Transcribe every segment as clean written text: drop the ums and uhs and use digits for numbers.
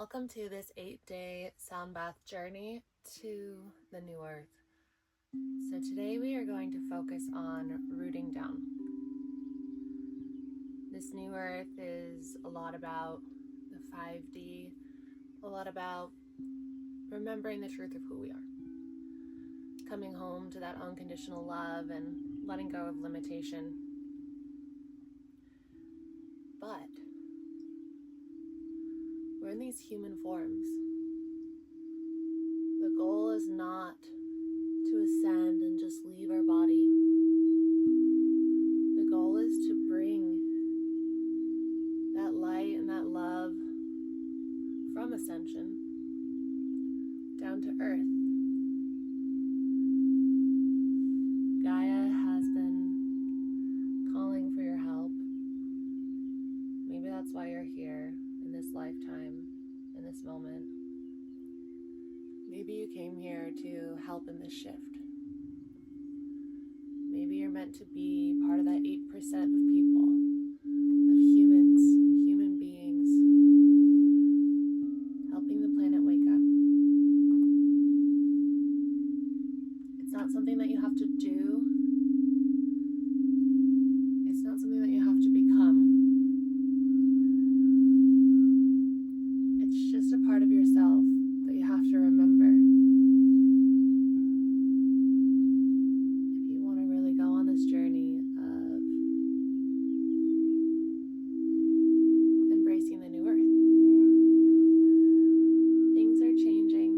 Welcome to this 8-day sound bath journey to the new earth. So today we are going to focus on rooting down. This new earth is a lot about the 5D, a lot about remembering the truth of who we are. Coming home to that unconditional love and letting go of limitation. But we're in these human forms. The goal is not to ascend and just leave our body. The goal is to bring that light and that love from ascension down to earth. Gaia has been calling for your help. Maybe that's why you're here in this lifetime, in this moment. Maybe you came here to help in this shift. Maybe you're meant to be part of that 8% of people, of humans, human beings, helping the planet wake up. It's not something that you have to do. It's not something that you have to become. It's just a part of yourself that you have to remember. If you want to really go on this journey of embracing the new earth. Things are changing.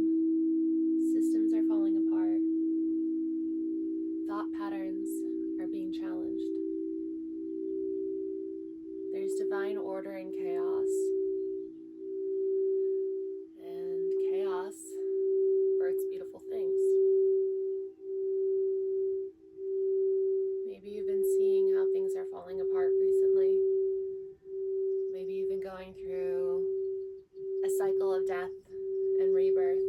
Systems are falling apart. Thought patterns are being challenged. There's divine order in chaos. Births beautiful things. Maybe you've been seeing how things are falling apart recently. Maybe you've been going through a cycle of death and rebirth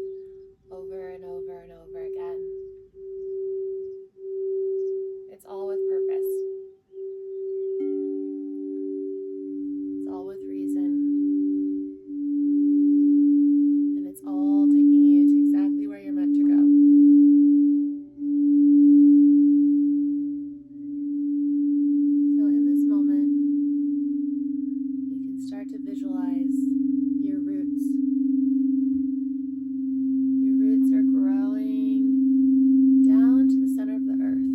over and over and over again. It's all with purpose. It's all with reason. All taking you to exactly where you're meant to go. So in this moment, you can start to visualize your roots. Your roots are growing down to the center of the earth.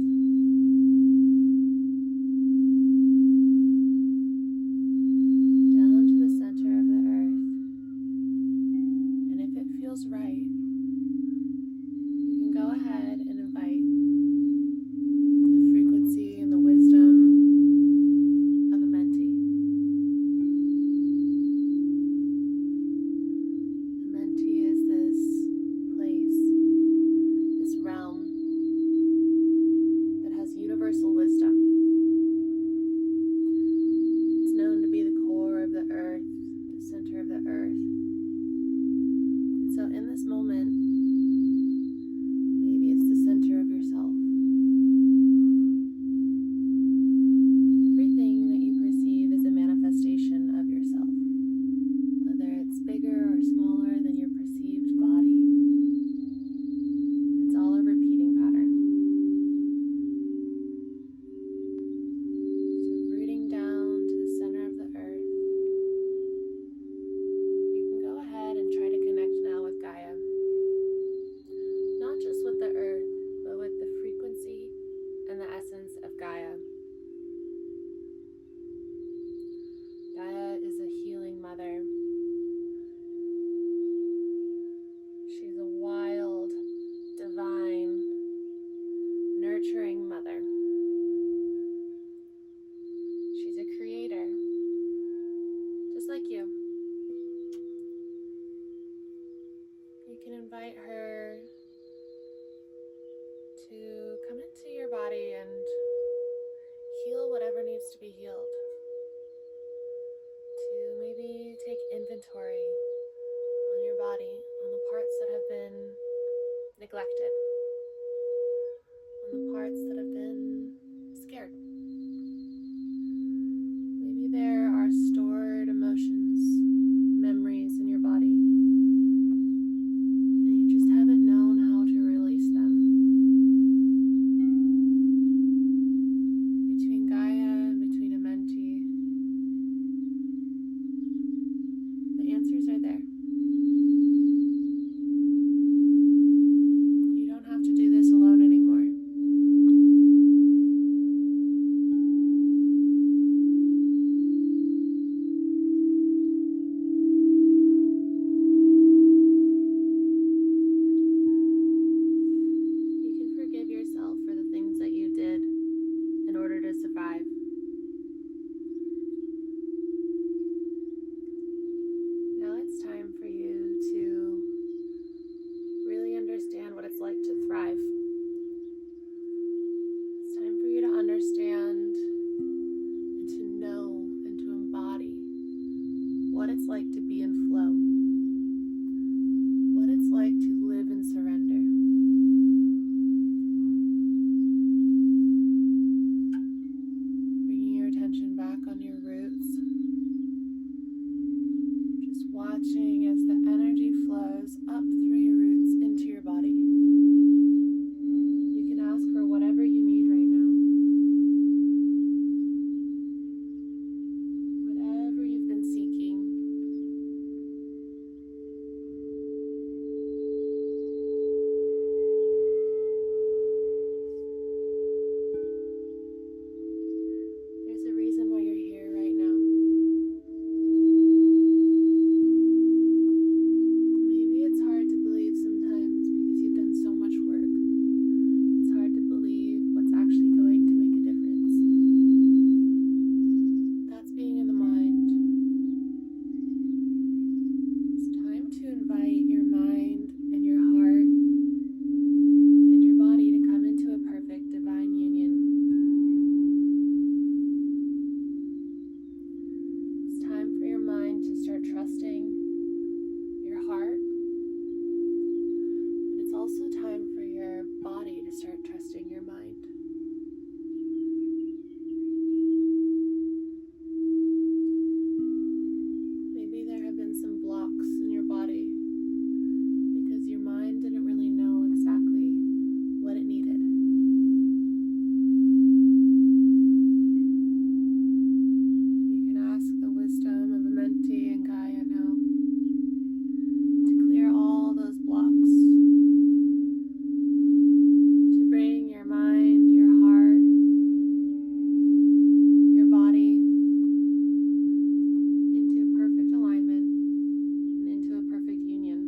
Down to the center of the earth. And if it feels right, you can go ahead and invite the frequency and the wisdom of a mentee. A mentee is this place, this realm that has universal wisdom. It's known to be the core of the earth, the center of the earth. So in this moment, maybe it's the center of yourself. Everything that you perceive is a manifestation of yourself, whether it's bigger or smaller than your perceived body. It's all a repeating pattern. So rooting down to the center of the earth, you can go ahead and try to connect now with Gaia. Not just with the earth, but with the frequency and the essence of Gaia. Gaia is a healing mother. She's a wild, divine, nurturing mother. She's a creator, just like you. You can invite her to come into your body and heal whatever needs to be healed. To maybe take inventory on your body, on the parts that have been neglected, on the parts that have been scared. Maybe there are stored emotions, memories in your body watching as the energy flows up through your roots into your body. You can ask for whatever you need right now. Whatever you've been seeking. There's a reason why you're here right now. Maybe it's hard to believe sometimes because you've done so much work. It's hard to believe what's actually going to make a difference. That's being in the mind. It's time to invite your mind and your heart and your body to come into a perfect divine union. It's time for your mind to start trusting your heart, but it's also time for your body to start trusting your mind. Maybe there have been some blocks in your body because your mind didn't really know exactly what it needed. You can ask the wisdom of Embody and Gaia now to clear all those blocks, to bring your mind, your heart, your body into perfect alignment and into a perfect union.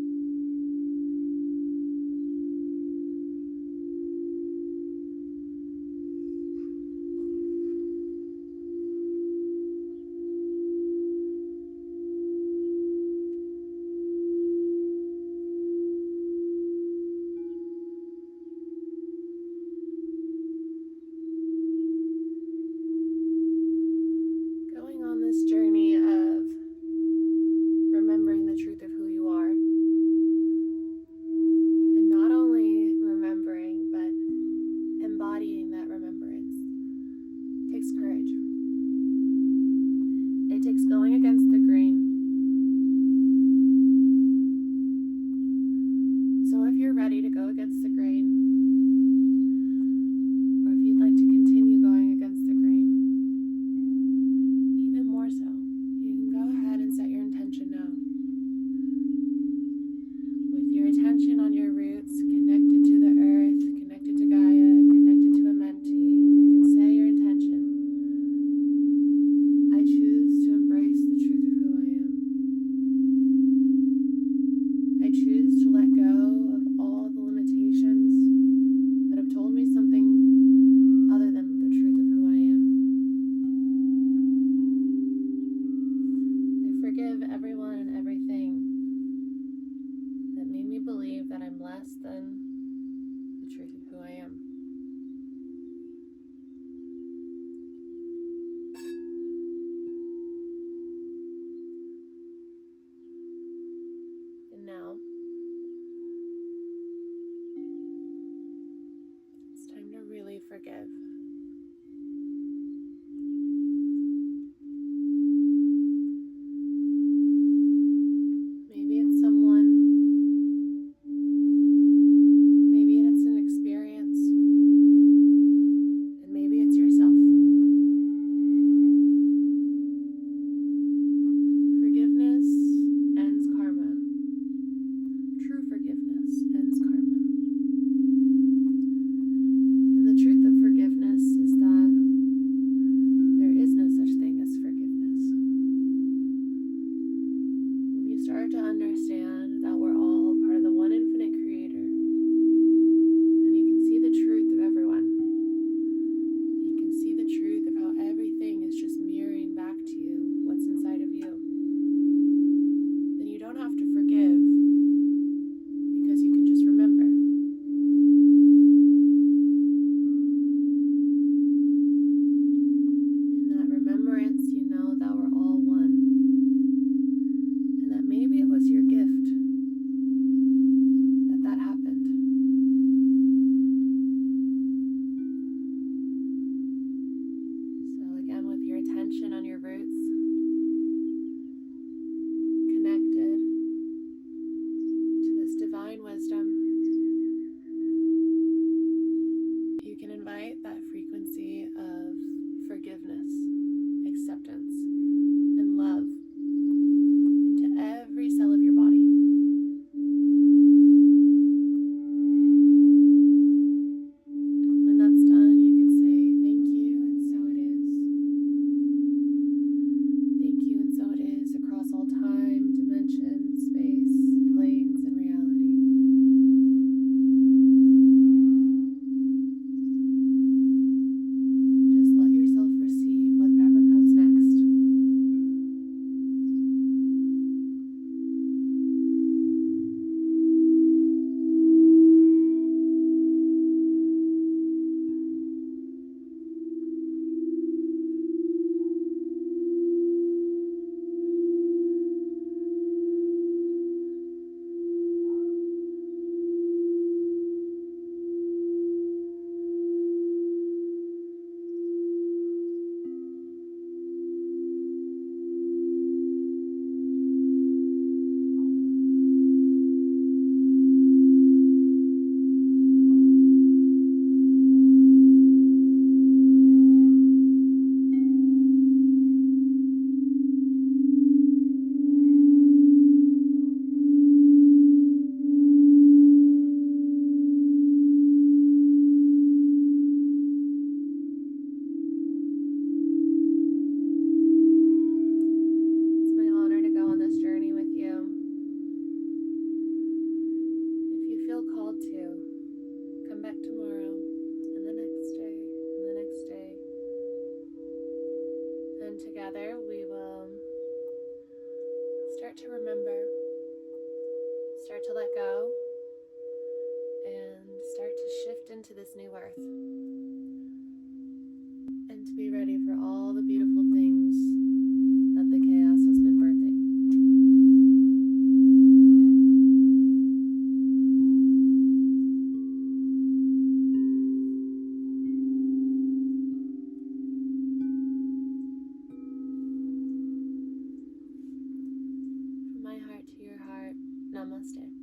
Going on this journey of remembering the truth of who you are, and not only remembering, but embodying that remembrance, takes courage. It takes going against the grain. So if you're ready to go against the grain, or if you'd like to continue going against the grain, even more so, you can go ahead and set your intention now. With your attention on your roots, connected to the earth, connected to Gaia, connected to Embody, you can say your intention. I choose to embrace the truth of who I am. I choose to let go of all the limitations that have told me something other than the truth of who I am. I forgive everyone and everything that made me believe that I'm less than the truth of who I am. And now, it's time to really forgive. Maybe it's someone, maybe it's an experience, and maybe it's yourself. Forgiveness ends karma. True forgiveness ends karma. And the truth of forgiveness is that there is no such thing as forgiveness. When you start to understand that we're all part of the one infinite creator, and you can see the truth of everyone, you can see the truth of how everything is just mirroring back to you what's inside of you, then you don't have to forgive because you can just remember. In that remembrance, you know that we're all one, and that maybe it was your gift start to remember, start to let go, and start to shift into this new earth. And to be ready for all the beautiful things that the chaos has been birthing. From my heart to your heart, namaste.